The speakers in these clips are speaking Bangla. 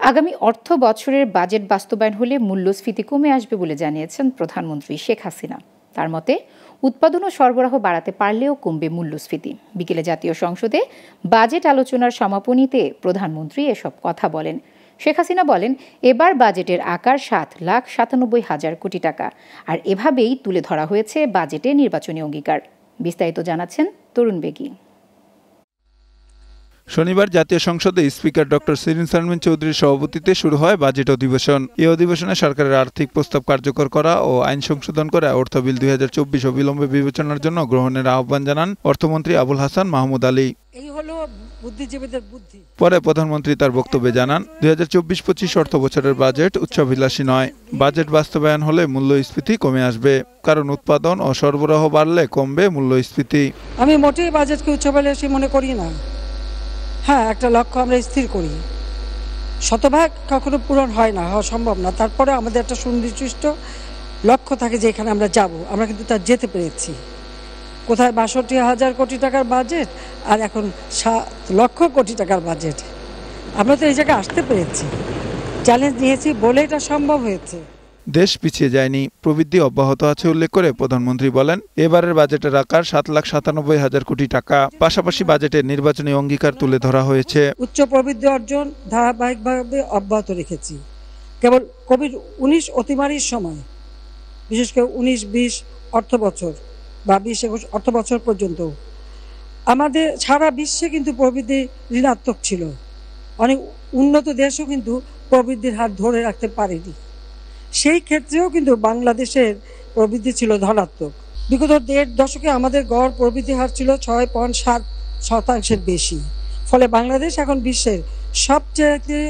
আগামী অর্থ বছরের বাজেট বাস্তবায়ন হলে মূল্যস্ফীতি কমে আসবে বলে জানিয়েছেন প্রধানমন্ত্রী শেখ হাসিনা। তার মতে উৎপাদন ও সরবরাহ বাড়াতে পারলেও কমবে মূল্যস্ফীতি। বিকেলে জাতীয় সংসদে বাজেট আলোচনার সমাপনীতে প্রধানমন্ত্রী এসব কথা বলেন। শেখ হাসিনা বলেন, এবার বাজেটের আকার 7,97,000 কোটি টাকা, আর এভাবেই তুলে ধরা হয়েছে বাজেটে নির্বাচনী অঙ্গীকার। বিস্তারিত জানাচ্ছেন তরুণ বেগী। শনিবার জাতীয় সংসদে স্পিকার ডক্টর শিরিন শারমিন চৌধুরীর সভাপতিত্বে শুরু হয় বাজেট অধিবেশন। এই অধিবেশনে সরকারের আর্থিক প্রস্তাব কার্যকর করা ও আইন সংশোধন করে অর্থ বিল 2024 অবিলম্বে বিবেচনার জন্য গ্রহণের আহ্বান জানান অর্থমন্ত্রী আবুল হাসান মাহমুদ আলী। পরে প্রধানমন্ত্রী তার বক্তব্যে জানান, 2024-25 অর্থ বছরের বাজেট উচ্চাভিলাষী নয়। বাজেট বাস্তবায়ন হলে মূল্যস্ফীতি কমে আসবে, কারণ উৎপাদন ও সরবরাহ বাড়লে কমবে মূল্যস্ফীতি। আমি মোটেই বাজেটকে উচ্চাভিলাষী মনে করি না। হ্যাঁ, একটা লক্ষ্য আমরা স্থির করি, শতভাগ কখনো পূরণ হয় না, হওয়া সম্ভব না। তারপরে আমাদের একটা সুনির্দিষ্ট লক্ষ্য থাকে যে এখানে আমরা যাব, আমরা কিন্তু তার যেতে পেরেছি। কোথায় 62,000 কোটি টাকার বাজেট আর এখন 7 লক্ষ কোটি টাকার বাজেট। আমরা তো এই জায়গায় আসতে পেরেছি, চ্যালেঞ্জ নিয়েছি বলে এটা সম্ভব হয়েছে। দেশ পিছিয়ে যায়নি, প্রবৃদ্ধি অব্যাহত আছে উল্লেখ করে প্রধানমন্ত্রী বলেন, এবারের বাজেটের আকার 7,97,000 কোটি টাকা। পাশাপাশি বাজেটের নির্বাচনী অঙ্গীকার তুলে ধরা হয়েছে। উচ্চ প্রবৃদ্ধি অর্জন ধারাবাহিকভাবে অব্যাহত রেখেছি। কেবল কোভিড-19 অতিমারির সময়, বিশেষ করে 19-20 অর্থ বছর বা 20-21 অর্থ বছর পর্যন্ত আমাদের সারা বিশ্বে কিন্তু প্রবৃদ্ধি ঋণাত্মক ছিল। অনেক উন্নত দেশও কিন্তু প্রবৃদ্ধির হার ধরে রাখতে পারেনি। সেই ক্ষেত্রেও কিন্তু বাংলাদেশের প্রবৃদ্ধি ছিল ধনাত্মক। বিগত 1.5 দশকে আমাদের গড় প্রবৃদ্ধি হার ছিল 6.7% বেশি। ফলে বাংলাদেশ এখন বিশ্বের সবচেয়ে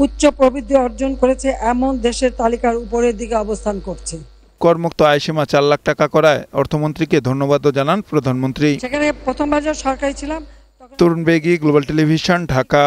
উচ্চ প্রবৃদ্ধি অর্জন করেছে এমন দেশের তালিকার উপরের দিকে অবস্থান করছে। করমুক্ত আয়সীমা 4 লাখ টাকা করায় অর্থমন্ত্রীকে ধন্যবাদও জানান প্রধানমন্ত্রী। সেখানে প্রথমবার যখন সরকারি ছিলাম। তরুণ বেগী, গ্লোবাল টেলিভিশন, ঢাকা।